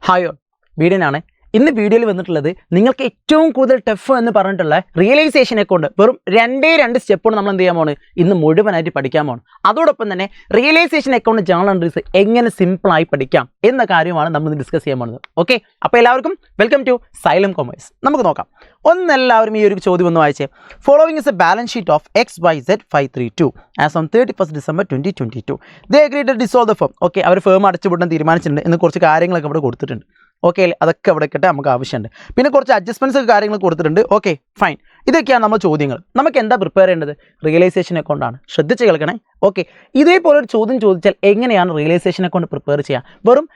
Hi all വീഡിയോനാണ് ഇന്ന് വീഡിയോയിൽ വന്നിട്ടുള്ളത് നിങ്ങൾക്ക് ഏറ്റവും കൂടുതൽ ടഫ് എന്ന് പറഞ്ഞിട്ടുള്ള റിയലൈസേഷൻ അക്കൗണ്ട് വെറും രണ്ട് സ്റ്റെപ്പുകൾ നമ്മൾ എന്ത് ചെയ്യാൻ പോണ് ഇന്ന് മുഴുവനായിട്ട് പഠിക്കാൻ പോകണം. അതോടൊപ്പം തന്നെ റിയലൈസേഷൻ അക്കൗണ്ട് ജേണൽ എൻട്രീസ് എങ്ങനെ സിമ്പിളായി പഠിക്കാം എന്ന കാര്യമാണ് നമ്മൾ ഡിസ്കസ് ചെയ്യാൻ പോകുന്നത്. ഓക്കെ, അപ്പോൾ എല്ലാവർക്കും വെൽക്കം ടു സൈലം കൊമേഴ്സ്. നമുക്ക് നോക്കാം. എല്ലാവരും ഈ ഒരു ചോദ്യം ഒന്ന് വായിച്ചേ. Following is a balance sheet of XYZ 532 as on 31st December 2022. They agreed to dissolve the firm. Okay, അവർ ഫേം അടച്ചുപൂട്ടാൻ തീരുമാനിച്ചിട്ടുണ്ട് എന്ന് കുറച്ച് കാര്യങ്ങളൊക്കെ അവിടെ കൊടുത്തിട്ടുണ്ട്. ഓക്കെ, അതൊക്കെ അവിടെ കിട്ടാൻ നമുക്ക് ആവശ്യമുണ്ട്. പിന്നെ കുറച്ച് അഡ്ജസ്റ്റ്മെൻറ്റ്സ് കാര്യങ്ങൾ കൊടുത്തിട്ടുണ്ട്. ഓക്കെ ഫൈൻ, ഇതൊക്കെയാണ് നമ്മൾ ചോദ്യങ്ങൾ. നമുക്ക് എന്താ പ്രിപ്പയർ ചെയ്യേണ്ടത്? റിയലൈസേഷൻ അക്കൗണ്ടാണ്. ശ്രദ്ധിച്ച് കേൾക്കണേ. ഓക്കെ, ഇതേപോലെ ഒരു ചോദ്യം ചോദിച്ചാൽ എങ്ങനെയാണ് റിയലൈസേഷൻ അക്കൗണ്ട് പ്രിപ്പയർ ചെയ്യുക? വെറും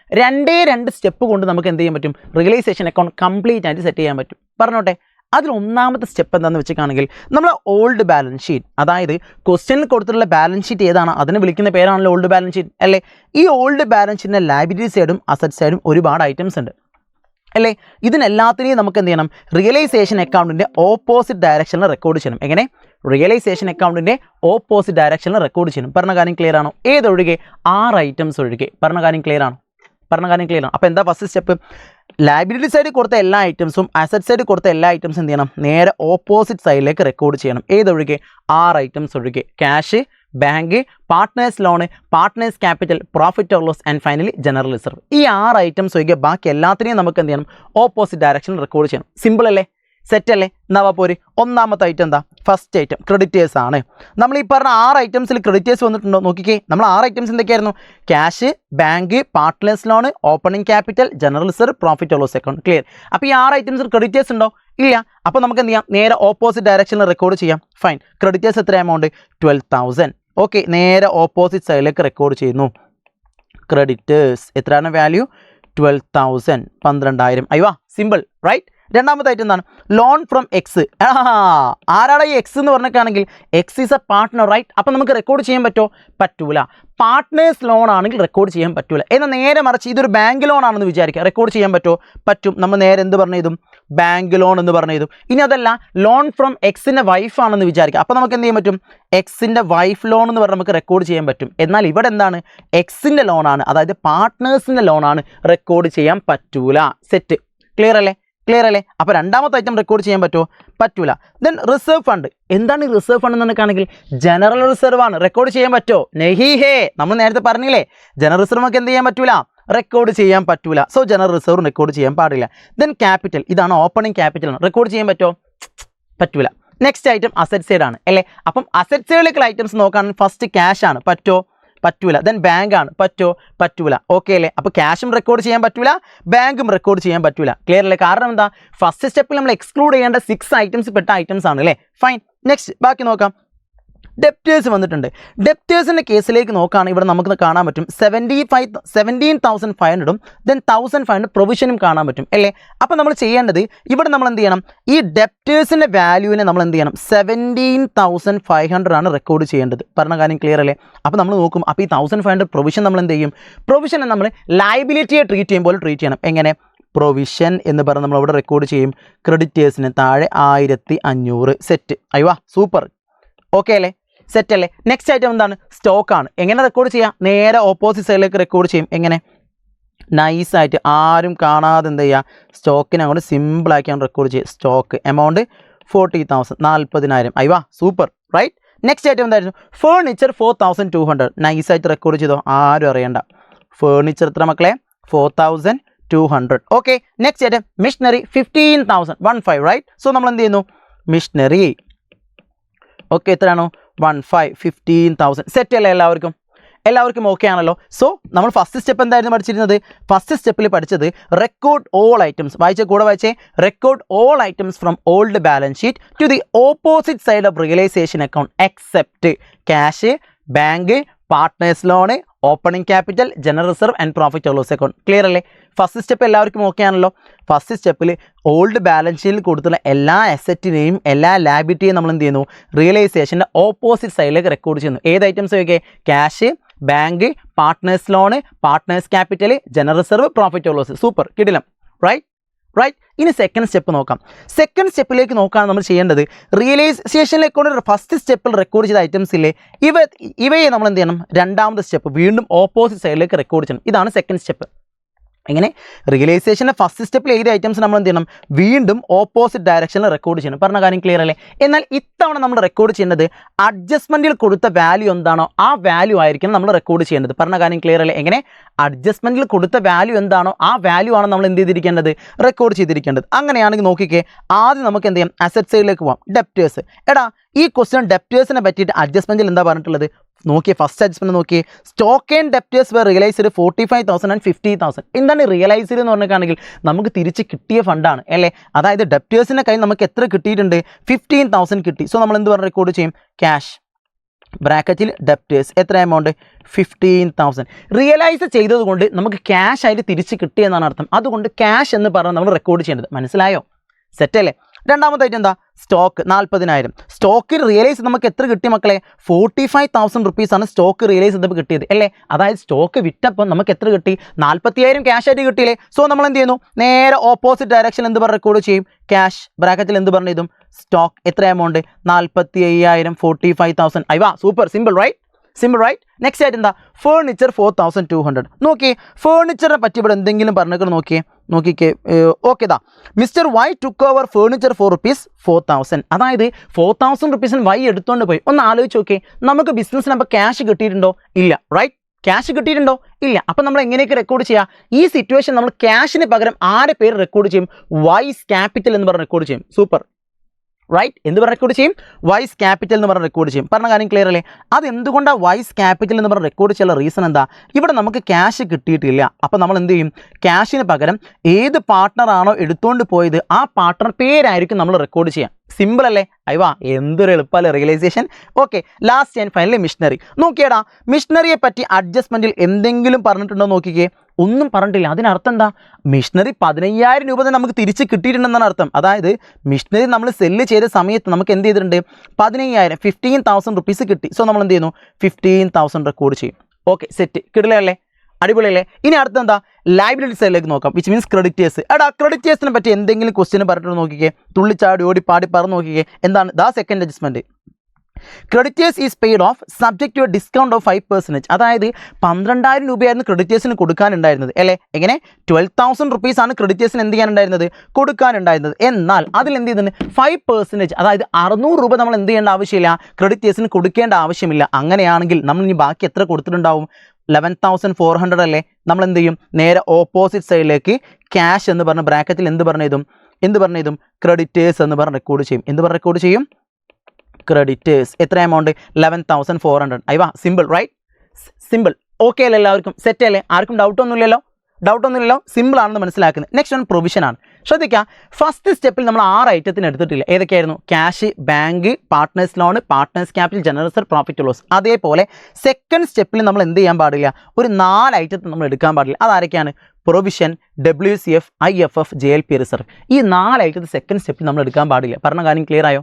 രണ്ട് സ്റ്റെപ്പ് കൊണ്ട് നമുക്ക് എന്ത് ചെയ്യാൻ പറ്റും? റിയലൈസേഷൻ അക്കൗണ്ട് കംപ്ലീറ്റ് ആയിട്ട് സെറ്റ് ചെയ്യാൻ പറ്റും. പറഞ്ഞോട്ടെ, അതിൽ ഒന്നാമത്തെ സ്റ്റെപ്പ് എന്താണെന്ന് വെച്ചിട്ടാണെങ്കിൽ നമ്മൾ ഓൾഡ് ബാലൻസ് ഷീറ്റ്, അതായത് ക്വസ്റ്റ്യനിൽ കൊടുത്തിട്ടുള്ള ബാലൻസ് ഷീറ്റ് ഏതാണ് അതിനെ വിളിക്കുന്ന പേരാണല്ലോ ഓൾഡ് ബാലൻസ് ഷീറ്റ് അല്ലേ? ഈ ഓൾഡ് ബാലൻസ് ഷീറ്റിൻ്റെ ലയബിലിറ്റി സൈഡും അസറ്റ് സൈഡും ഒരുപാട് ഐറ്റംസ് ഉണ്ട് അല്ലേ? ഇതിനെല്ലാത്തിനെയും നമുക്ക് എന്ത് ചെയ്യണം? റിയലൈസേഷൻ അക്കൗണ്ടിൻ്റെ ഓപ്പോസിറ്റ് ഡയറക്ഷനിൽ റെക്കോർഡ് ചെയ്യണം. എങ്ങനെ? റിയലൈസേഷൻ അക്കൗണ്ടിൻ്റെ ഓപ്പോസിറ്റ് ഡയറക്ഷനിൽ റെക്കോർഡ് ചെയ്യണം. പറഞ്ഞ കാര്യം ക്ലിയർ ആണോ? ഏതൊഴികെ? 6 ഐറ്റംസ് ഒഴികെ. പറഞ്ഞ കാര്യം ക്ലിയർ ആണോ? അപ്പോൾ എന്താ ഫസ്റ്റ് സ്റ്റെപ്പ്? ലയബിലിറ്റി സൈഡിൽ കൊടുത്ത എല്ലാ ഐറ്റംസും അസറ്റ് സൈഡിൽ കൊടുത്ത എല്ലാ ഐറ്റംസും എന്ത് ചെയ്യണം? നേരെ ഓപ്പോസിറ്റ് സൈഡിലേക്ക് റെക്കോർഡ് ചെയ്യണം. ഏതൊഴികെ? 6 ഐറ്റംസ് ഒഴികെ. Cash, bank, partners loan, partners capital, profit or loss and finally general reserve. ഈ 6 ഐറ്റംസ് ഒഴികെ ബാക്കി എല്ലാത്തിനെയും നമുക്ക് എന്ത് ചെയ്യണം? ഓപ്പോസിറ്റ് ഡയറക്ഷനിൽ റെക്കോർഡ് ചെയ്യണം. സിമ്പിൾ അല്ലേ? സെറ്റ് അല്ലേ? എന്നാ പോര്. ഒന്നാമത്തെ ഐറ്റം എന്താ? ഫസ്റ്റ് ഐറ്റം ക്രെഡിറ്റേഴ്സ് ആണ്. നമ്മൾ ഈ പറഞ്ഞ 6 ഐറ്റംസിൽ ക്രെഡിറ്റേഴ്സ് വന്നിട്ടുണ്ടോ നോക്കിക്കേ. നമ്മൾ 6 ഐറ്റംസ് എന്തൊക്കെയായിരുന്നു? Cash, bank, partners loan, opening capital, general reserve, profit or loss account. Clear? അപ്പോൾ ഈ 6 ഐറ്റംസിൽ ക്രെഡിറ്റേഴ്സ് ഉണ്ടോ? ഇല്ല. അപ്പോൾ നമുക്ക് എന്ത് ചെയ്യാം? നേരെ ഓപ്പോസിറ്റ് ഡയറക്ഷനിൽ റെക്കോർഡ് ചെയ്യാം. ഫൈൻ. ക്രെഡിറ്റേഴ്സ് എത്ര എമൗണ്ട്? 12,000. ഓക്കെ, നേരെ ഓപ്പോസിറ്റ് സൈഡിലേക്ക് റെക്കോർഡ് ചെയ്യുന്നു. ക്രെഡിറ്റേഴ്സ് എത്രയാണ് വാല്യൂ? 12,000, 12,000. അയ്യോ, സിമ്പിൾ റൈറ്റ്. രണ്ടാമത്തെ ഐറ്റം എന്താണ്? Loan from X. ആരാണ് ഈ എക്സ് എന്ന് പറഞ്ഞിട്ടാണെങ്കിൽ X is a partner right. അപ്പം നമുക്ക് റെക്കോർഡ് ചെയ്യാൻ പറ്റുമോ? പറ്റൂല. പാർട്ട്നേഴ്സ് ലോൺ ആണെങ്കിൽ റെക്കോർഡ് ചെയ്യാൻ പറ്റൂല. എന്നാൽ നേരെ മറിച്ച് ഇതൊരു ബാങ്ക് ലോൺ ആണെന്ന് വിചാരിക്കുക, റെക്കോർഡ് ചെയ്യാൻ പറ്റുമോ? പറ്റും. നമ്മൾ നേരെ എന്ത് പറഞ്ഞതും? ബാങ്ക് ലോൺ എന്ന് പറഞ്ഞതും. ഇനി അതല്ല, ലോൺ ഫ്രം എക്സിൻ്റെ വൈഫ് ആണെന്ന് വിചാരിക്കുക, അപ്പോൾ നമുക്ക് എന്ത് ചെയ്യാൻ പറ്റും? എക്സിൻ്റെ വൈഫ് ലോൺ എന്ന് പറഞ്ഞാൽ നമുക്ക് റെക്കോർഡ് ചെയ്യാൻ പറ്റും. എന്നാൽ ഇവിടെ എന്താണ്? എക്സിൻ്റെ ലോണാണ്, അതായത് പാർട്ട്നേഴ്സിൻ്റെ ലോണാണ്, റെക്കോർഡ് ചെയ്യാൻ പറ്റൂല. സെറ്റ്. ക്ലിയർ അല്ലേ? അപ്പോൾ രണ്ടാമത്തെ ഐറ്റം റെക്കോർഡ് ചെയ്യാൻ പറ്റുമോ? പറ്റൂല. Then reserve fund. എന്താണ് ഈ റിസർവ് ഫണ്ട് എന്നൊക്കെയാണെങ്കിൽ ജനറൽ റിസർവ് ആണ്. റെക്കോർഡ് ചെയ്യാൻ പറ്റുമോ? നെഹി ഹേ. നമ്മൾ നേരത്തെ പറഞ്ഞില്ലേ, ജനറൽ റിസർവ് ഒക്കെ എന്ത് ചെയ്യാൻ പറ്റൂല? റെക്കോർഡ് ചെയ്യാൻ പറ്റൂല. സോ ജനറൽ റിസർവ് റെക്കോർഡ് ചെയ്യാൻ പാടില്ല. ദെൻ ക്യാപിറ്റൽ, ഇതാണ് ഓപ്പണിംഗ് ക്യാപിറ്റൽ ആണ്. റെക്കോർഡ് ചെയ്യാൻ പറ്റുമോ? പറ്റൂല. നെക്സ്റ്റ് ഐറ്റം അസറ്റ് സൈഡ് ആണ് അല്ലേ? അപ്പം അസറ്റ് സൈഡിലേക്കുള്ള ഐറ്റംസ് നോക്കുകയാണെങ്കിൽ ഫസ്റ്റ് ക്യാഷ് ആണ്. പറ്റുമോ? പറ്റൂല. ദെൻ ബാങ്ക് ആണ്. പറ്റുമോ? പറ്റൂല. ഓക്കെ അല്ലേ? അപ്പോൾ ക്യാഷും റെക്കോർഡ് ചെയ്യാൻ പറ്റൂല, ബാങ്കും റെക്കോർഡ് ചെയ്യാൻ പറ്റൂല. ക്ലിയർ അല്ലേ? കാരണം എന്താ? ഫസ്റ്റ് സ്റ്റെപ്പിൽ നമ്മൾ എക്സ്ക്ലൂഡ് ചെയ്യേണ്ട 6 ഐറ്റംസ് പെട്ട ഐറ്റംസ് ആണ് അല്ലേ? ഫൈൻ. നെക്സ്റ്റ് ബാക്കി നോക്കാം. ഡെപ്റ്റേഴ്സ് വന്നിട്ടുണ്ട്. ഡെപ്റ്റേഴ്സിൻ്റെ കേസിലേക്ക് നോക്കുകയാണെങ്കിൽ ഇവിടെ നമുക്ക് കാണാൻ പറ്റും 17,500 ദെൻ 1,500 പ്രൊവിഷനും കാണാൻ പറ്റും അല്ലേ? അപ്പോൾ നമ്മൾ ചെയ്യേണ്ടത് ഇവിടെ നമ്മൾ എന്ത് ചെയ്യണം? ഈ ഡെപ്റ്റേഴ്സിൻ്റെ വാല്യൂവിനെ നമ്മൾ എന്ത് ചെയ്യണം? 17,500 ആണ് റെക്കോർഡ് ചെയ്യേണ്ടത്. പറഞ്ഞ കാര്യം ക്ലിയർ അല്ലേ? അപ്പോൾ നമ്മൾ നോക്കും. അപ്പോൾ ഈ 1,500 പ്രൊവിഷൻ നമ്മൾ എന്ത് ചെയ്യും? പ്രൊവിഷനെ നമ്മൾ ലയബിലിറ്റിയെ ട്രീറ്റ് ചെയ്യുമ്പോൾ ട്രീറ്റ് ചെയ്യണം. എങ്ങനെ? പ്രൊവിഷൻ എന്ന് പറഞ്ഞ് നമ്മൾ ഇവിടെ റെക്കോർഡ് ചെയ്യും. ക്രെഡിറ്റേഴ്സിന് താഴെ 1,500. സെറ്റ്. അയ്യോ, സൂപ്പർ. ഓക്കെ അല്ലേ? സെറ്റ് അല്ലേ? നെക്സ്റ്റ് ഐറ്റം എന്താണ്? സ്റ്റോക്കാണ്. എങ്ങനെ റെക്കോർഡ് ചെയ്യാം? നേരെ ഓപ്പോസിറ്റ് സൈഡിലേക്ക് റെക്കോർഡ് ചെയ്യും. എങ്ങനെ? നൈസായിട്ട് ആരും കാണാതെ എന്ത് ചെയ്യുക? സ്റ്റോക്കിനെ അങ്ങോട്ട് സിമ്പിളാക്കിയാണ് റെക്കോർഡ് ചെയ്യുക. Stock amount 40,000, 40,000. അയ്യോ, സൂപ്പർ റൈറ്റ്. നെക്സ്റ്റ് ഐറ്റം എന്തായിരുന്നു? ഫേർണിച്ചർ 4,200. നൈസായിട്ട് റെക്കോർഡ് ചെയ്തോ? ആരും അറിയണ്ട. ഫേർണിച്ചർ എത്ര മക്കളെ? 4,200. Okay. Next item machinery 15,000, right. So നമ്മൾ എന്ത് ചെയ്യുന്നു? മിഷനറി ഓക്കെ എത്രയാണോ? 15,000. സെറ്റ് അല്ലേ? എല്ലാവർക്കും ഓക്കെ ആണല്ലോ? സോ നമ്മൾ ഫസ്റ്റ് സ്റ്റെപ്പ് എന്തായിരുന്നു പഠിച്ചിരുന്നത്? ഫസ്റ്റ് സ്റ്റെപ്പിൽ പഠിച്ചത് റെക്കോർഡ് ഓൾ ഐറ്റംസ്. വായിച്ചേ. Record all items from old balance sheet to the opposite side of realisation account except cash, bank, partners loan, opening capital, general reserve and profit or loss account. Clear അല്ലേ? First step എല്ലാവർക്കും okay ആണല്ലോ? First സ്റ്റെപ്പിൽ old balance ഷീറ്റിൽ കൊടുത്തുള്ള എല്ലാ അസറ്റിനെയും എല്ലാ ലാബിലിറ്റിയും നമ്മൾ എന്ത് ചെയ്യുന്നു? റിയലൈസേഷൻ്റെ ഓപ്പോസിറ്റ് സൈഡിലേക്ക് റെക്കോർഡ് ചെയ്യുന്നു. ഏത് ഐറ്റംസ് ഒക്കെ? Cash, bank, partners loan, partners capital, general reserve, profit or loss. Super. കിടിലം. റൈറ്റ്. ഇനി സെക്കൻഡ് സ്റ്റെപ്പ് നോക്കാം. സെക്കൻഡ് സ്റ്റെപ്പിലേക്ക് നോക്കാൻ നമ്മൾ ചെയ്യേണ്ടത് റിയലൈസേഷൻ അക്കൗണ്ട് ഫസ്റ്റ് സ്റ്റെപ്പിൽ റെക്കോർഡ് ചെയ്ത ഐറ്റംസ് ഇല്ലേ, ഇവയെ നമ്മൾ എന്ത് ചെയ്യണം? രണ്ടാമത്തെ സ്റ്റെപ്പ് വീണ്ടും ഓപ്പോസിറ്റ് സൈഡിലേക്ക് റെക്കോർഡ് ചെയ്യണം. ഇതാണ് സെക്കൻഡ് സ്റ്റെപ്പ്. എങ്ങനെ റിയലൈസേഷൻ്റെ ഫസ്റ്റ് സ്റ്റെപ്പിൽ ഏത് ഐറ്റംസ് നമ്മൾ എന്ത് ചെയ്യണം വീണ്ടും ഓപ്പോസിറ്റ് ഡയറക്ഷനിൽ റെക്കോർഡ് ചെയ്യണം. പറഞ്ഞ കാര്യം ക്ലിയർ അല്ലേ? എന്നാൽ ഇത്തവണ നമ്മൾ റെക്കോർഡ് ചെയ്യേണ്ടത് അഡ്ജസ്റ്റ്മെൻറ്റിൽ കൊടുത്ത വാല്യൂ എന്താണോ ആ വാല്യൂ ആയിരിക്കണം നമ്മൾ റെക്കോർഡ് ചെയ്യേണ്ടത്. പറഞ്ഞ കാര്യം ക്ലിയർ അല്ലേ? എങ്ങനെ അഡ്ജസ്റ്റ്മെൻറ്റിൽ കൊടുത്ത വാല്യൂ എന്താണോ ആ വാല്യൂ ആണ് നമ്മൾ എന്ത് ചെയ്തിരിക്കേണ്ടത് റെക്കോർഡ് ചെയ്തിരിക്കേണ്ടത്. അങ്ങനെയാണെങ്കിൽ നോക്കിക്കേ, ആദ്യം നമുക്ക് എന്ത് ചെയ്യാം, അസറ്റ് സൈഡിലേക്ക് പോകാം. ഡെപ്റ്റേഴ്സ്. എടാ ഈ ക്വസ്റ്റ്യൻ ഡെപ്റ്റേഴ്സിനെ പറ്റിയിട്ട് അഡ്ജസ്റ്റ്മെൻറ്റിൽ എന്താ പറഞ്ഞിട്ടുള്ളത് നോക്കിയേ. ഫസ്റ്റ് അഡ്ജസ്റ്റ്മെൻറ്റ് നോക്കിയേ, stock and debtors were realised 45,000 and 50,000. എന്താണ് റിയലൈസ്ഡ് എന്ന് പറഞ്ഞിട്ടാണെങ്കിൽ നമുക്ക് തിരിച്ച് കിട്ടിയ ഫണ്ടാണ് അല്ലേ? അതായത് ഡെപ്റ്റേഴ്സിൻ്റെ കയ്യിൽ നമുക്ക് എത്ര കിട്ടിയിട്ടുണ്ട്, 15,000 കിട്ടി. സോ നമ്മൾ എന്ത് പറഞ്ഞ് റെക്കോർഡ് ചെയ്യും, ക്യാഷ് ബ്രാക്കറ്റിൽ ഡെപ്റ്റേഴ്സ് എത്ര എമൗണ്ട് 15,000 റിയലൈസ് ചെയ്തതുകൊണ്ട് നമുക്ക് ക്യാഷ് ആയിട്ട് തിരിച്ച് കിട്ടിയെന്നാണ് അർത്ഥം. അതുകൊണ്ട് ക്യാഷ് എന്ന് പറഞ്ഞ് നമ്മൾ റെക്കോർഡ് ചെയ്യേണ്ടത്. മനസ്സിലായോ? സെറ്റല്ലേ? രണ്ടാമതായിട്ട് എന്താ, സ്റ്റോക്ക് 40,000. സ്റ്റോക്കിൽ റിയലൈസ് നമുക്ക് എത്ര കിട്ടി മക്കളെ, 45,000 റുപ്പീസാണ് സ്റ്റോക്ക് റിയലൈസ് ചെയ്തപ്പോൾ കിട്ടിയത് അല്ലേ? അതായത് സ്റ്റോക്ക് വിറ്റപ്പോൾ നമുക്ക് എത്ര കിട്ടി, 40,000 ക്യാഷ് ആയിട്ട് കിട്ടിയില്ലേ? സോ നമ്മൾ എന്ത് ചെയ്യുന്നു, നേരെ ഓപ്പോസിറ്റ് ഡയറക്ഷൻ എന്ത് പറഞ്ഞ് റെക്കോർഡ് ചെയ്യും, ക്യാഷ് ബ്രാക്കറ്റിൽ എന്ത് പറഞ്ഞു ഇതും സ്റ്റോക്ക് എത്ര എമൗണ്ട് 45,000 45,000. അയ്വാ super, simple right, simple right. Next ആയിട്ട് എന്താ, ഫേർണിച്ചർ 4,200. നോക്കിയേ ഫേർണിച്ചറിനെ പറ്റി ഇവിടെ എന്തെങ്കിലും പറഞ്ഞേക്കണം നോക്കിക്കേ. ഓക്കെ ദാ mister Y took over furniture for ₹4,000. അതായത് 4,000 റുപ്പീസിന് വൈ എടുത്തുകൊണ്ട് പോയി. ഒന്ന് ആലോചിച്ച് നോക്കിയേ, നമുക്ക് ബിസിനസ്സിന് അപ്പോൾ ക്യാഷ് കിട്ടിയിട്ടുണ്ടോ? ഇല്ല, റൈറ്റ്? ക്യാഷ് കിട്ടിയിട്ടുണ്ടോ? ഇല്ല. അപ്പം നമ്മൾ എങ്ങനെയൊക്കെ റെക്കോർഡ് ചെയ്യുക, ഈ സിറ്റുവേഷൻ നമ്മൾ ക്യാഷിന് പകരം ആരെ പേര് റെക്കോർഡ് ചെയ്യും, വൈസ് ക്യാപിറ്റൽ എന്ന് പറഞ്ഞ് റെക്കോർഡ് ചെയ്യും. Super right. എന്ത് പറഞ്ഞ് റെക്കോർഡ് ചെയ്യും, വൈസ് ക്യാപിറ്റൽ എന്ന് പറഞ്ഞ് റെക്കോർഡ് ചെയ്യും. പറഞ്ഞ കാര്യം ക്ലിയർ അല്ലേ? അത് എന്തുകൊണ്ടാണ് വൈസ് ക്യാപിറ്റൽ എന്ന് പറഞ്ഞ് റെക്കോർഡ് ചെയ്യാനുള്ള റീസൺ എന്താ, ഇവിടെ നമുക്ക് ക്യാഷ് കിട്ടിയിട്ടില്ല. അപ്പോൾ നമ്മൾ എന്ത് ചെയ്യും, ക്യാഷിന് പകരം ഏത് പാർട്ട്ണറാണോ എടുത്തുകൊണ്ട് പോയത് ആ പാർട്ട്ണർ പേരായിരിക്കും നമ്മൾ റെക്കോർഡ് ചെയ്യാം. സിമ്പിൾ അല്ലേ? അയ്വാ എന്തൊരു എളുപ്പമല്ലേ realisation. Okay, last and finally machinery. നോക്കിയേടാ, മിഷനറിയെ പറ്റി അഡ്ജസ്റ്റ്മെൻറ്റിൽ എന്തെങ്കിലും പറഞ്ഞിട്ടുണ്ടോ നോക്കിക്കേ, ഒന്നും പറഞ്ഞിട്ടില്ല. അതിനർത്ഥം എന്താ, മിഷനറി 15,000 രൂപ തന്നെ നമുക്ക് തിരിച്ച് കിട്ടിയിട്ടുണ്ടെന്നാണ് അർത്ഥം. അതായത് മിഷനറി നമ്മൾ സെല്ല് ചെയ്ത സമയത്ത് നമുക്ക് എന്ത് ചെയ്തിട്ടുണ്ട്, 15,000 റുപ്പീസ് കിട്ടി. സോ നമ്മൾ എന്ത് ചെയ്യുന്നു, 15,000 റെക്കോർഡ് ചെയ്യും. ഓക്കെ, സെറ്റ്, കിടിലല്ലേ, അടിപൊളിയല്ലേ? ഇനി അടുത്ത എന്താ, ലയബിലിറ്റി സൈഡിലേക്ക് നോക്കാം, വിച്ച് മീൻസ് ക്രെഡിറ്റേഴ്സ്. എടാ ക്രെഡിറ്റേഴ്സിനെ പറ്റി എന്തെങ്കിലും ക്വസ്റ്റ്യൻ പറഞ്ഞിട്ട് നോക്കിക്കേ, തുള്ളിച്ചാടി ഓടി പാടി പറഞ്ഞു നോക്കിക്കേ. എന്താണ് ദാ second adjustment, creditors is paid off subject to a discount of 5%. അതായത് 12,000 രൂപയായിരുന്നു ക്രെഡിറ്റേഴ്സിന് കൊടുക്കാനുണ്ടായിരുന്നത് അല്ലേ? എങ്ങനെ 12,000 റുപ്പീസാണ് ക്രെഡിറ്റേഴ്സിന് എന്ത് ചെയ്യാനുണ്ടായിരുന്നത്, കൊടുക്കാനുണ്ടായിരുന്നത്. എന്നാൽ അതിൽ എന്ത് ചെയ്യുന്നുണ്ട്, 5%, അതായത് 600 രൂപ നമ്മൾ എന്ത് ചെയ്യേണ്ട ആവശ്യമില്ല, ക്രെഡിറ്റേഴ്സിന് കൊടുക്കേണ്ട ആവശ്യമില്ല. അങ്ങനെയാണെങ്കിൽ നമ്മൾ ഇനി ബാക്കി എത്ര കൊടുത്തിട്ടുണ്ടാവും, 11,400 അല്ലേ? നമ്മൾ എന്ത് ചെയ്യും, നേരെ ഓപ്പോസിറ്റ് സൈഡിലേക്ക് ക്യാഷ് എന്ന് പറഞ്ഞ ബ്രാക്കറ്റിൽ എന്ത് പറഞ്ഞതും ക്രെഡിറ്റേഴ്സ് എന്ന് പറഞ്ഞ് റെക്കോർഡ് ചെയ്യും. എന്ത് പറഞ്ഞ് റെക്കോർഡ് ചെയ്യും, ക്രെഡിറ്റേഴ്സ് എത്ര എമൗണ്ട് 11,400. അയ്വാ സിമ്പിൾ റൈറ്റ്, സിമ്പിൾ. ഓക്കെ അല്ലേ, എല്ലാവർക്കും സെറ്റ് അല്ലേ, ആർക്കും ഡൗട്ടൊന്നുമില്ലല്ലോ? സിമ്പിൾ ആണെന്ന് മനസ്സിലാക്കുന്നത്. നെക്സ്റ്റ് വൺ പ്രൊവിഷൻ ആണ്. ശ്രദ്ധിക്കുക, ഫസ്റ്റ് സ്റ്റെപ്പിൽ നമ്മൾ 6 ഐറ്റത്തിന് എടുത്തിട്ടില്ല. ഏതൊക്കെയായിരുന്നു, cash, bank, partners loan, partners capital, general reserve, profit loss. അതേപോലെ സെക്കൻഡ് സ്റ്റെപ്പിൽ നമ്മൾ എന്ത് ചെയ്യാൻ പാടില്ല, ഒരു 4 ഐറ്റത്തിന് നമ്മൾ എടുക്കാൻ പാടില്ല. അതാരൊക്കെയാണ്, provision, WCF, IFF, JLP reserve. ഈ 4 ഐറ്റത്തിന് സെക്കൻഡ് സ്റ്റെപ്പിൽ നമ്മൾ എടുക്കാൻ പാടില്ല. പറഞ്ഞ കാര്യം ക്ലിയർ ആയോ?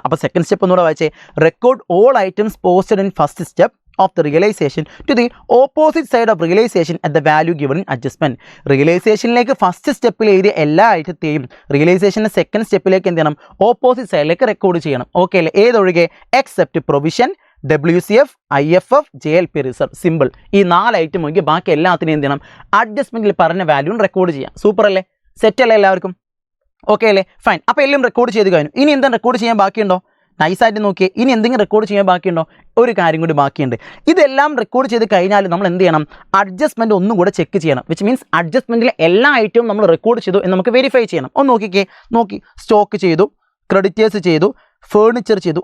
അപ്പോൾ സെക്കൻഡ് സ്റ്റെപ്പ് ഒന്നുകൂടെ വായിച്ചേ, record all items posted in first step of the realization to the opposite side of realization at the value given in adjustment. റിയലൈസേഷനിലേക്ക് ഫസ്റ്റ് സ്റ്റെപ്പിൽ എഴുതിയ എല്ലാ ഐറ്റത്തെയും റിയലൈസേഷൻ്റെ സെക്കൻഡ് സ്റ്റെപ്പിലേക്ക് എന്ത് ചെയ്യണം, ഓപ്പോസിറ്റ് സൈഡിലേക്ക് റെക്കോർഡ് ചെയ്യണം. ഓക്കെ അല്ലേ? ഏതൊഴികെ, except provision, WCF, IFF, JLP reserve. Simple. ഈ 4 ഐറ്റം ഒഴികെ ബാക്കി എല്ലാത്തിനും എന്ത് ചെയ്യണം, അഡ്ജസ്റ്റ്മെൻറ്റിൽ പറഞ്ഞ വാല്യൂ റെക്കോർഡ് ചെയ്യാം. സൂപ്പർ അല്ലേ, സെറ്റ് അല്ലേ എല്ലാവർക്കും? ഓക്കെ അല്ലേ, ഫൈൻ. അപ്പോൾ എല്ലാം റെക്കോർഡ് ചെയ്ത് കഴിഞ്ഞു. ഇനി എന്താ റെക്കോർഡ് ചെയ്യാൻ ബാക്കിയുണ്ടോ, നൈസായിട്ട് നോക്കിയേ. ഇനി എന്തെങ്കിലും റെക്കോർഡ് ചെയ്യാൻ ബാക്കിയുണ്ടോ, ഒരു കാര്യം കൂടി ബാക്കിയുണ്ട്. ഇതെല്ലാം റെക്കോർഡ് ചെയ്ത് കഴിഞ്ഞാൽ നമ്മൾ എന്ത് ചെയ്യണം, അഡ്ജസ്റ്റ്മെൻറ്റ് ഒന്നും കൂടെ ചെക്ക് ചെയ്യണം. വിച്ച് മീൻസ് അഡ്ജസ്റ്റ്മെൻറ്റിലെ എല്ലാ ഐറ്റവും നമ്മൾ റെക്കോർഡ് ചെയ്തു എന്ന് നമുക്ക് വെരിഫൈ ചെയ്യണം. ഒന്ന് നോക്കി സ്റ്റോക്ക് ചെയ്തു, ക്രെഡിറ്റേഴ്സ് ചെയ്തു, ഫേർണിച്ചർ ചെയ്തു.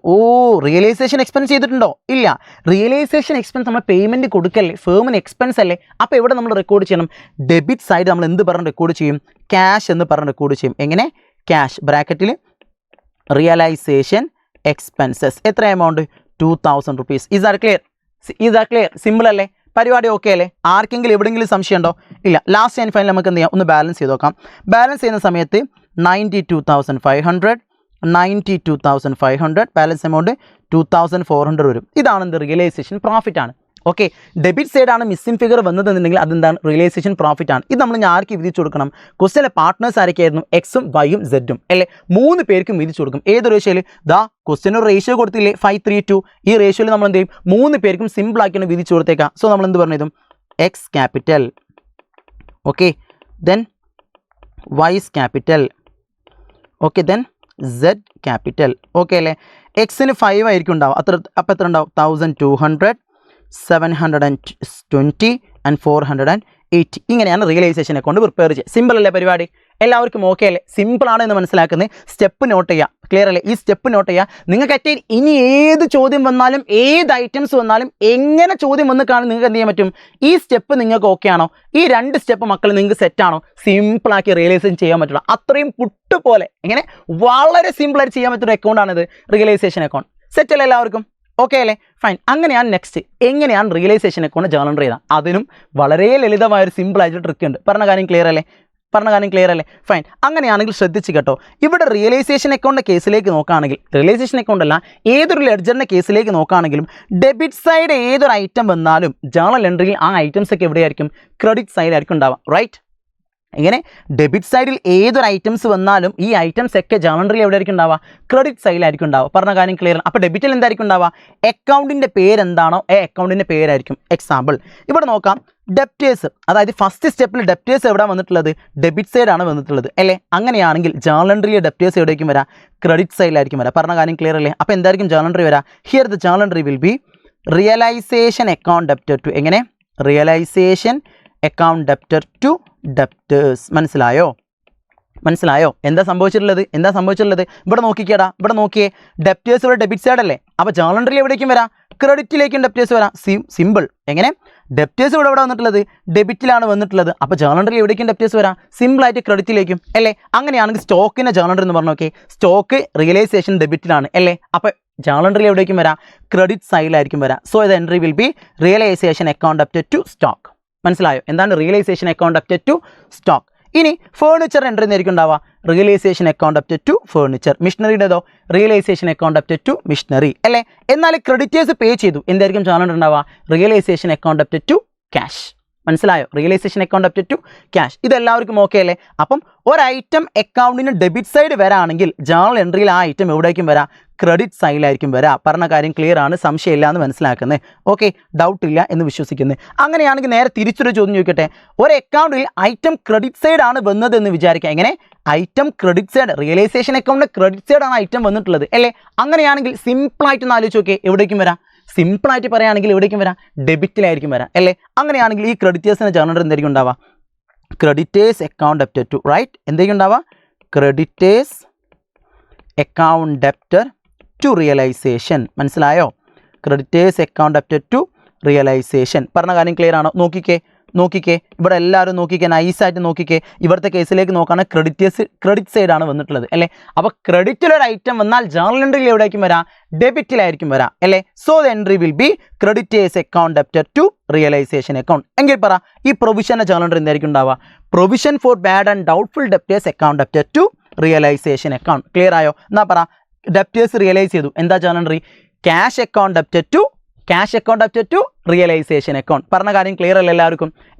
റിയലൈസേഷൻ എക്സ്പെൻസ് ചെയ്തിട്ടുണ്ടോ? ഇല്ല. റിയലൈസേഷൻ എക്സ്പെൻസ് നമ്മൾ പേയ്മെൻറ്റ് കൊടുക്കല്ലേ, ഫേമിന് എക്സ്പെൻസ് അല്ലേ? അപ്പോൾ ഇവിടെ നമ്മൾ റെക്കോർഡ് ചെയ്യണം, ഡെബിറ്റ് സൈഡ് നമ്മൾ എന്ത് പറഞ്ഞ് റെക്കോർഡ് ചെയ്യും, ക്യാഷ് എന്ന് പറഞ്ഞ് റെക്കോർഡ് ചെയ്യും. എങ്ങനെ, ക്യാഷ് ബ്രാക്കറ്റിൽ റിയലൈസേഷൻ എക്സ്പെൻസസ് എത്ര amount, 2,000 rupees. Is are clear? Simple അല്ലേ, പരിപാടി ഓക്കെ അല്ലേ? ആർക്കെങ്കിലും എവിടെയെങ്കിലും സംശയം ഉണ്ടോ? ഇല്ല. ലാസ്റ്റ് ആൻഡ് ഫൈനൽ നമുക്ക് എന്ത് ചെയ്യാം, ഒന്ന് ബാലൻസ് ചെയ്ത് നോക്കാം. ബാലൻസ് ചെയ്യുന്ന സമയത്ത് 92,500 ബാലൻസ് എമൗണ്ട് 2,400 വരും. ഇതാണ് എന്ത്, റിയലൈസേഷൻ പ്രോഫിറ്റ് ആണ്. ഓക്കെ, ഡെബിറ്റ് സൈഡാണ് മിസ്സിംഗ് ഫിഗർ വന്നതെന്നുണ്ടെങ്കിൽ അതെന്താണ്, റിയലൈസേഷൻ പ്രോഫിറ്റ് ആണ്. ഇത് നമ്മൾ ആർക്ക് വിധിച്ചു കൊടുക്കണം, ക്വസ്റ്റ്യനിലെ പാർട്ട്നേഴ്സ് ആരൊക്കെയായിരുന്നു, എക്സും വൈയും സെഡും അല്ലേ? 3 പേർക്കും വിധിച്ചു കൊടുക്കും. ഏത് റേഷ്യോയിൽ, ദാ ക്വസ്റ്റ്യൻ ഒരു റേഷ്യോ കൊടുത്തില്ലേ, 5:3:2. ഈ റേഷ്യോയിൽ നമ്മൾ എന്ത് ചെയ്യും, 3 പേർക്കും സിമ്പിൾ ആക്കിയാണ് വിധിച്ചു കൊടുത്തേക്കാം. സോ നമ്മൾ എന്ത് പറഞ്ഞതും, X capital okay then Y's capital okay then Z capital okay അല്ലേ എക്സിന് 5 ആയിരിക്കും ഉണ്ടാവും അപ്പോൾ എത്ര ഉണ്ടാവും 1200 720 ആൻഡ് 480 ഇങ്ങനെയാണ് റിയലൈസേഷൻ അക്കൗണ്ട് പ്രിപ്പയർ ചെയ്യുക സിമ്പിൾ അല്ലേ പരിപാടി എല്ലാവർക്കും ഓക്കെ അല്ലേ സിമ്പിളാണ് എന്ന് മനസ്സിലാക്കുന്നത് സ്റ്റെപ്പ് നോട്ട് ചെയ്യുക ക്ലിയർ അല്ലേ ഈ സ്റ്റെപ്പ് നോട്ട് ചെയ്യുക നിങ്ങൾക്ക് ഇനി ഏത് ചോദ്യം വന്നാലും ഏത് ഐറ്റംസ് വന്നാലും എങ്ങനെ ചോദ്യം വന്ന് കാണും നിങ്ങൾക്ക് എന്ത് ചെയ്യാൻ പറ്റും ഈ സ്റ്റെപ്പ് നിങ്ങൾക്ക് ഓക്കെ ആണോ ഈ 2 സ്റ്റെപ്പ് മക്കൾ നിങ്ങൾക്ക് സെറ്റാണോ സിമ്പിളാക്കി റിയലൈസേഷൻ ചെയ്യാൻ പറ്റുള്ളൂ അത്രയും പുട്ടുപോലെ എങ്ങനെ വളരെ സിമ്പിളായിട്ട് ചെയ്യാൻ പറ്റുന്ന അക്കൗണ്ടാണിത് റിയലൈസേഷൻ അക്കൗണ്ട് സെറ്റ് അല്ലേ എല്ലാവർക്കും ഓക്കെ അല്ലേ ഫൈൻ അങ്ങനെയാണ് നെക്സ്റ്റ് എങ്ങനെയാണ് റിയലൈസേഷൻ അക്കൗണ്ട് ജേർണൽ ചെയ്താൽ അതിനും വളരെ ലളിതമായൊരു സിമ്പിളായിട്ട് ട്രിക്ക് ഉണ്ട് പറഞ്ഞ കാര്യം ക്ലിയർ അല്ലേ ഫൈൻ അങ്ങനെയാണെങ്കിൽ ശ്രദ്ധിച്ച് കേട്ടോ ഇവിടെ റിയലൈസേഷൻ അക്കൗണ്ടിൻ്റെ കേസിലേക്ക് നോക്കുകയാണെങ്കിൽ റിയലൈസേഷൻ അക്കൗണ്ട് അല്ല ഏതൊരു ലെഡ്ജറിൻ്റെ കേസിലേക്ക് നോക്കുകയാണെങ്കിലും ഡെബിറ്റ് സൈഡ് ഏതൊരു ഐറ്റം വന്നാലും ജേർണൽ എൻട്രിയിൽ ആ ഐറ്റംസ് ഒക്കെ എവിടെയായിരിക്കും ക്രെഡിറ്റ് സൈഡിലായിരിക്കും ഉണ്ടാവുക റൈറ്റ് ഇങ്ങനെ ഡെബിറ്റ് സൈഡിൽ ഏതൊരു ഐറ്റംസ് വന്നാലും ഈ ഐറ്റംസ് ഒക്കെ ജേർണൽ എവിടെ ആയിരിക്കും ഉണ്ടാവുക ക്രെഡിറ്റ് സൈഡിലായിരിക്കും ഉണ്ടാവുക പറഞ്ഞ കാര്യം ക്ലിയർ അപ്പോൾ ഡെബിറ്റിൽ എന്തായിരിക്കും ഉണ്ടാവുക അക്കൗണ്ടിൻ്റെ പേരെന്താണോ അക്കൗണ്ടിൻ്റെ പേരായിരിക്കും എക്സാമ്പിൾ ഇവിടെ നോക്കാം ഡെപ്റ്റേഴ്സ് അതായത് ഫസ്റ്റ് സ്റ്റെപ്പിൽ ഡെപ്റ്റേഴ്സ് എവിടെ വന്നിട്ടുള്ളത് ഡെബിറ്റ് സൈഡാണ് വന്നിട്ടുള്ളത് അല്ലേ അങ്ങനെയാണെങ്കിൽ ജേർണൽ എൻട്രിയിൽ ഡെപ്റ്റേഴ്സ് എവിടേക്കും വരാം ക്രെഡിറ്റ് സൈഡിലായിരിക്കും വരാം പറഞ്ഞ കാര്യം ക്ലിയർ അല്ലേ അപ്പോൾ എന്തായിരിക്കും ജേർണൽ എൻട്രി വരാം here the journal entry will be realisation account debtor to എങ്ങനെ realisation account debtor to debtors മനസ്സിലായോ എന്താ സംഭവിച്ചിട്ടുള്ളത് ഇവിടെ നോക്കിയേ ഡെപ്റ്റേഴ്സ് ഇവിടെ ഡെബിറ്റ് സൈഡ് അല്ലേ അപ്പോൾ ജേർണൽ എൻട്രി എവിടേക്കും വരാം ക്രെഡിറ്റിലേക്കും ഡെപ്റ്റേഴ്സ് വരാം സിമ്പിൾ എങ്ങനെ ഡെപ്റ്റേഴ്സ് ഇവിടെ വന്നിട്ടുള്ളത് ഡെബിറ്റിലാണ് വന്നിട്ടുള്ളത് അപ്പോൾ ജേർണൽ എൻട്രി എവിടേക്കും ഡെപ്റ്റേഴ്സ് വരാം സിമ്പിളായിട്ട് ക്രെഡിറ്റിലേക്കും അല്ലേ അങ്ങനെയാണെങ്കിൽ സ്റ്റോക്കിൻ്റെ ജേർണൽ എൻട്രി എന്ന് പറഞ്ഞു നോക്കിയേ സ്റ്റോക്ക് റിയലൈസേഷൻ ഡെബിറ്റിലാണ് അല്ലേ അപ്പോൾ ജേർണൽ എൻട്രി എവിടേക്കും വരാം ക്രെഡിറ്റ് സൈഡിലായിരിക്കും വരാം സോ ഇത് entry will be realisation account debtor to stock മനസ്സിലായോ എന്താണ് realisation account debtor to stock ഇനി ഫേർണിച്ചർ എൻട്രി എന്നായിരിക്കും ഉണ്ടാവുക realisation account debtor to furniture മിഷനറിയുടേതോ realisation account debtor to machinery അല്ലേ എന്നാൽ ക്രെഡിറ്റേഴ്സ് പേ ചെയ്തു എന്തായിരിക്കും ജേർണൽ ഉണ്ടാവുക realisation account debtor to cash മനസ്സിലായോ realisation account debtor to cash ഇതെല്ലാവർക്കും ഓക്കെ അല്ലേ അപ്പം ഒരു ഐറ്റം അക്കൗണ്ടിന് ഡെബിറ്റ് സൈഡ് വരാണെങ്കിൽ ജേർണൽ എൻട്രിയിൽ ആ ഐറ്റം എവിടേക്കും വരാം ക്രെഡിറ്റ് സൈഡിലായിരിക്കും വരാം പറഞ്ഞ കാര്യം ക്ലിയർ ആണ് സംശയമില്ല എന്ന് മനസ്സിലാക്കുന്നത് ഓക്കെ ഡൗട്ട് ഇല്ല എന്ന് വിശ്വസിക്കുന്നത് അങ്ങനെയാണെങ്കിൽ നേരെ തിരിച്ചൊരു ചോദ്യം ചോദിക്കട്ടെ ഒരു അക്കൗണ്ടിൽ ഐറ്റം ക്രെഡിറ്റ് സൈഡ് ആണ് വന്നതെന്ന് വിചാരിക്കുക എങ്ങനെ ഐറ്റം ക്രെഡിറ്റ് സൈഡ് റിയലൈസേഷൻ അക്കൗണ്ടിൻ്റെ ക്രെഡിറ്റ് സൈഡാണ് ഐറ്റം വന്നിട്ടുള്ളത് അല്ലേ അങ്ങനെയാണെങ്കിൽ സിമ്പിളായിട്ടൊന്ന് ആലോചിച്ച് നോക്കിയേ എവിടേക്കും വരാം സിമ്പിളായിട്ട് പറയുകയാണെങ്കിൽ എവിടേക്കും വരാം ഡെബിറ്റിലായിരിക്കും വരാം അല്ലേ അങ്ങനെയാണെങ്കിൽ ഈ ക്രെഡിറ്റേഴ്സിൻ്റെ ജേർണൽ എന്തായിരിക്കും ഉണ്ടാവുക creditors account debtor to right എന്തായിരിക്കും ഉണ്ടാവുക creditors account debtor to realisation മനസ്സിലായോ creditors account debtor to realisation പറഞ്ഞ കാര്യം ക്ലിയർ ആണോ നോക്കിക്കേ ഇവിടെ എല്ലാവരും നോക്കിക്കേ നൈസായിട്ട് നോക്കിക്കേ ഇവിടുത്തെ കേസിലേക്ക് നോക്കുകയാണെങ്കിൽ ക്രെഡിറ്റ് സൈഡാണ് വന്നിട്ടുള്ളത് അല്ലേ അപ്പോൾ ക്രെഡിറ്റിലൊരു ഐറ്റം വന്നാൽ ജേർണൽ എൻട്രിയിൽ എവിടേക്കും വരാം ഡെബിറ്റിലായിരിക്കും വരാം അല്ലേ so the entry will be creditors account debtor to realisation account എങ്കിൽ പറ ഈ പ്രൊവിഷൻ്റെ ജേർണൽ എൻട്രി എന്തായിരിക്കും ഉണ്ടാവുക provision for bad and doubtful debtors account debtor to realisation account clear ആയോ എന്നാ പറ ഡെപ്റ്റേഴ്സ് റിയലൈസ് ചെയ്തു എന്താ journal entry cash account debtor to realisation account പറഞ്ഞ കാര്യം ക്ലിയർ അല്ല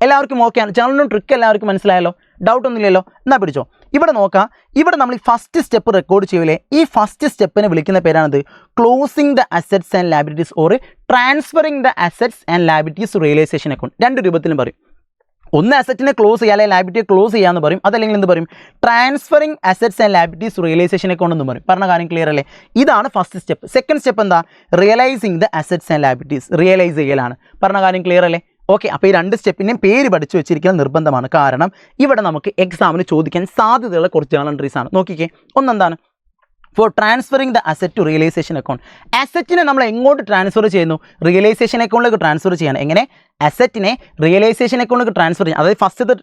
എല്ലാവർക്കും ഓക്കെയാണ് ജേർണലും ട്രിക്ക് എല്ലാവർക്കും മനസ്സിലായല്ലോ ഡൗട്ട് ഒന്നുമില്ലല്ലോ എന്നാ പിടിച്ചോ ഇവിടെ നോക്കാം ഇവിടെ നമ്മൾ ഈ ഫസ്റ്റ് സ്റ്റെപ്പ് റെക്കോർഡ് ചെയ്യൂലേ ഈ ഫസ്റ്റ് സ്റ്റെപ്പിനെ വിളിക്കുന്ന പേരാണിത് closing the assets and liabilities or transferring the assets and liabilities realisation account 2 രൂപത്തിലും പറയും ഒന്ന് അസറ്റിനെ ക്ലോസ് ചെയ്യുക അല്ലെങ്കിൽ ലയബിലിറ്റിയെ ക്ലോസ് ചെയ്യാമെന്ന് പറയും അതല്ലെങ്കിൽ എന്ത് പറയും transferring assets and liabilities realisation account എന്ന് പറയും പറഞ്ഞ കാര്യം ക്ലിയർ അല്ലേ ഇതാണ് ഫസ്റ്റ് സ്റ്റെപ്പ് സെക്കൻഡ് സ്റ്റെപ്പ് എന്താ realising the assets and liabilities realise ചെയ്യലാണ് പറഞ്ഞ കാര്യം ക്ലിയർ അല്ലേ ഓക്കെ അപ്പോൾ ഈ 2 സ്റ്റെപ്പിൻ്റെയും പേര് പഠിച്ചു വെച്ചിരിക്കുന്നത് നിർബന്ധമാണ് കാരണം ഇവിടെ നമുക്ക് എക്സാമിന് ചോദിക്കാൻ സാധ്യതയുള്ള കുറച്ച് ജേർണൽ എൻട്രീസ് ആണ് നോക്കിക്കേ ഒന്നെന്താണ് for transferring the asset to realisation account അസറ്റിനെ നമ്മൾ എങ്ങോട്ട് ട്രാൻസ്ഫർ ചെയ്യുന്നു റിയലൈസേഷൻ അക്കൗണ്ടിലേക്ക് ട്രാൻസ്ഫർ ചെയ്യണം എങ്ങനെ അസറ്റിനെ റിയലൈസേഷൻ അക്കൗണ്ടിലേക്ക് ട്രാൻസ്ഫർ ചെയ്യാം അതായത് ഫസ്റ്റത്തെ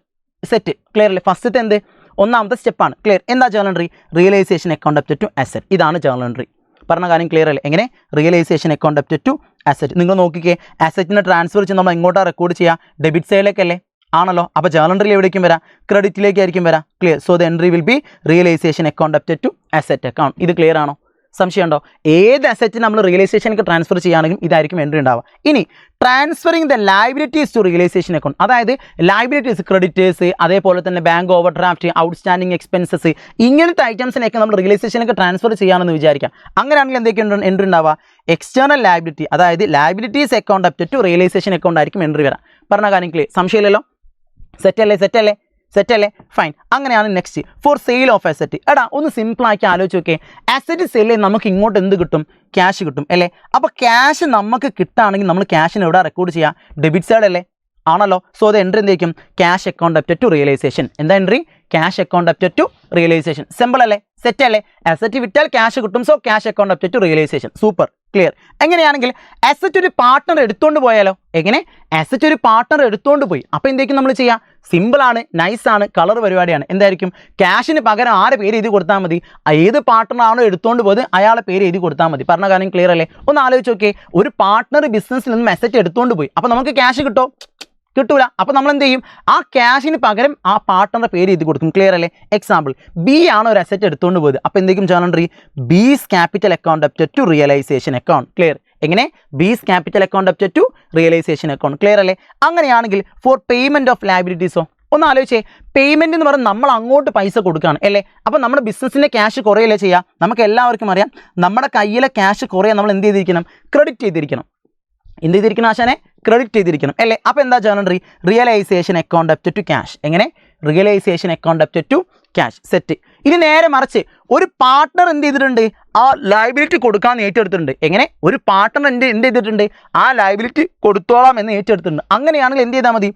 സെറ്റ് ക്ലിയർ അല്ലേ ഫസ്റ്റത്തെ എന്ത് ഒന്നാമത്തെ സ്റ്റെപ്പാണ് ക്ലിയർ എന്താ journal entry realisation account debtor to asset ഇതാണ് ജേർണൽ എൻട്രി പറഞ്ഞ കാര്യം ക്ലിയർ അല്ലേ എങ്ങനെ realisation account debtor to asset നിങ്ങൾ നോക്കിക്കേ അസറ്റിനെ ട്രാൻസ്ഫർ ചെയ്ത് നമ്മൾ എങ്ങോട്ടാണ് റെക്കോർഡ് ചെയ്യുക ഡെബിറ്റ് സൈഡിലേക്കല്ലേ ആണല്ലോ അപ്പോൾ ജേർണൽ എൻട്രിയിൽ എവിടേക്കും വരാം ക്രെഡിറ്റിലേക്കായിരിക്കും വരാം clear so the entry will be realisation account debtor to asset account ഇത് ക്ലിയർ ആണോ സംശയമുണ്ടോ ഏത് അസറ്റ് നമ്മൾ റിയലൈസേഷനൊക്കെ ട്രാൻസ്ഫർ ചെയ്യുകയാണെങ്കിലും ഇതായിരിക്കും എൻട്രി ഉണ്ടാവുക ഇനി transferring the liabilities to realisation account അതായത് ലയബിലിറ്റീസ് ക്രെഡിറ്റേഴ്സ് അതേപോലെ തന്നെ bank overdraft outstanding expenses ഇങ്ങനത്തെ ഐറ്റംസിനൊക്കെ നമ്മൾ റിയലൈസേഷനൊക്കെ ട്രാൻസ്ഫർ ചെയ്യാമെന്ന് വിചാരിക്കാം അങ്ങനെയാണെങ്കിൽ എന്തൊക്കെയുണ്ട് എൻട്രി ഉണ്ടാവുക എക്സ്റ്റേണൽ ലയബിലിറ്റി അതായത് liabilities account debtor to realisation account ആയിരിക്കും എൻട്രി വരാം പറഞ്ഞ കാര്യം ക്ലിയർ സംശയമില്ലല്ലോ സെറ്റ് അല്ലേ ഫൈൻ. അങ്ങനെയാണ് next for sale of asset. എടാ ഒന്ന് സിമ്പിളാക്കി ആലോചിച്ച് നോക്കിയേ, അസറ്റ് സെയിൽ ചെയ്ത് നമുക്ക് ഇങ്ങോട്ട് എന്ത് കിട്ടും? ക്യാഷ് കിട്ടും അല്ലേ? അപ്പോൾ ക്യാഷ് നമുക്ക് കിട്ടുകയാണെങ്കിൽ നമ്മൾ ക്യാഷിന് എവിടെ റെക്കോർഡ് ചെയ്യുക? ഡെബിറ്റ് സൈഡ് അല്ലേ? ആണല്ലോ. സോ അത് എൻട്രി എന്തായിരിക്കും? Cash account debited to realisation. എന്താ entry? Cash account debited to realisation. Simple അല്ലേ? സെറ്റ് അല്ലേ? അസറ്റ് വിറ്റാൽ ക്യാഷ് കിട്ടും. So cash account debited to realisation. Super, clear. എങ്ങനെയാണെങ്കിൽ അസറ്റ് ഒരു പാർട്ട്ണർ എടുത്തുകൊണ്ട് പോയാലോ? എങ്ങനെ? അസറ്റ് ഒരു പാർട്ട്ണർ എടുത്തുകൊണ്ട് പോയി. അപ്പോൾ എന്തായിരിക്കും നമ്മൾ ചെയ്യുക? സിമ്പിളാണ്, നൈസാണ്, കളർ പരിപാടിയാണ്. എന്തായിരിക്കും? ക്യാഷിന് പകരം ആരെ പേര് എഴുതി കൊടുത്താൽ മതി? ഏത് പാർട്ട്ണറാണോ എടുത്തുകൊണ്ട് പോയത് അയാളെ പേര് എഴുതി കൊടുത്താൽ മതി. പറഞ്ഞ കാര്യം ക്ലിയർ അല്ലേ? ഒന്ന് ആലോചിച്ച് നോക്കിയേ, ഒരു പാർട്ട്ണർ ബിസിനസ്സിൽ നിന്നും അസറ്റ് എടുത്തുകൊണ്ട് പോയി, അപ്പോൾ നമുക്ക് ക്യാഷ് കിട്ടോ? കിട്ടൂല. അപ്പോൾ നമ്മൾ എന്ത് ചെയ്യും? ആ ക്യാഷിന് പകരം ആ പാർട്ട്ണറുടെ പേര് എഴുതി കൊടുക്കും. ക്ലിയർ അല്ലേ? എക്സാമ്പിൾ, ബി ആണ് ഒരു അസറ്റ് എടുത്തുകൊണ്ട് പോയത്. അപ്പോൾ എന്തെങ്കിലും journal B's capital account debited to realisation account. Clear? എങ്ങനെ? B's capital account debited to realisation account. Clear അല്ലേ? അങ്ങനെയാണെങ്കിൽ ഫോർ പേയ്മെന്റ് ഓഫ് ലയബിലിറ്റീസോ? ഒന്ന് ആലോചിച്ചേ, പേയ്മെന്റ് എന്ന് പറഞ്ഞാൽ നമ്മൾ അങ്ങോട്ട് പൈസ കൊടുക്കുകയാണ് അല്ലേ? അപ്പോൾ നമ്മുടെ ബിസിനസ്സിൻ്റെ ക്യാഷ് കുറയല്ലേ ചെയ്യുക? നമുക്ക് എല്ലാവർക്കും അറിയാം, നമ്മുടെ കയ്യിലെ ക്യാഷ് കുറയാൻ നമ്മൾ എന്ത് ചെയ്തിരിക്കണം? ക്രെഡിറ്റ് ചെയ്തിരിക്കണം. എന്ത് ചെയ്തിരിക്കണം ആശാനെ? ക്രെഡിറ്റ് ചെയ്തിരിക്കണം അല്ലേ? അപ്പോൾ എന്താ journal? Realisation account debited to cash. എങ്ങനെ? Realisation account debited to cash. Set. ഇനി നേരെ മറിച്ച് ഒരു പാർട്ട്ണർ എന്ത് ചെയ്തിട്ടുണ്ട്? ആ ലയബിലിറ്റി കൊടുക്കാമെന്ന് ഏറ്റെടുത്തിട്ടുണ്ട്. എങ്ങനെ? ഒരു പാർട്ട്ണർ എന്ത് ചെയ്തിട്ടുണ്ട്? ആ ലയബിലിറ്റി കൊടുത്തോളാം എന്ന് ഏറ്റെടുത്തിട്ടുണ്ട്. അങ്ങനെയാണെങ്കിൽ എന്ത് ചെയ്താൽ മതി?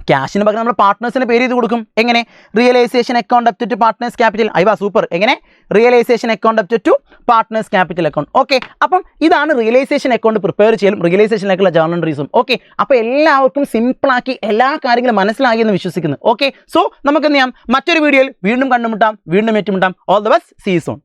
ക്യാഷിന് പകരം നമ്മൾ പാർട്ട്നേഴ്സിന് പേര് ചെയ്ത് കൊടുക്കും. എങ്ങനെ? Realisation account debited to partners capital. അയ്യോ സൂപ്പർ. എങ്ങനെ? Realisation account debited to partners capital account. Okay, അപ്പം ഇതാണ് റിയലൈസേഷൻ അക്കൗണ്ട് പ്രിപ്പയർ ചെയ്യലും റിയലൈസേഷനിലേക്കുള്ള ജേർണൽസും. ഓക്കെ, അപ്പോൾ എല്ലാവർക്കും സിമ്പിളാക്കി എല്ലാ കാര്യങ്ങളും മനസ്സിലായി എന്ന് വിശ്വസിക്കുന്നു. ഓക്കെ, സോ നമുക്ക് എന്ത് ചെയ്യാം? മറ്റൊരു വീഡിയോയിൽ വീണ്ടും കണ്ടുമുട്ടാം, വീണ്ടും ഏറ്റുമുട്ടാം. All the best, see you soon.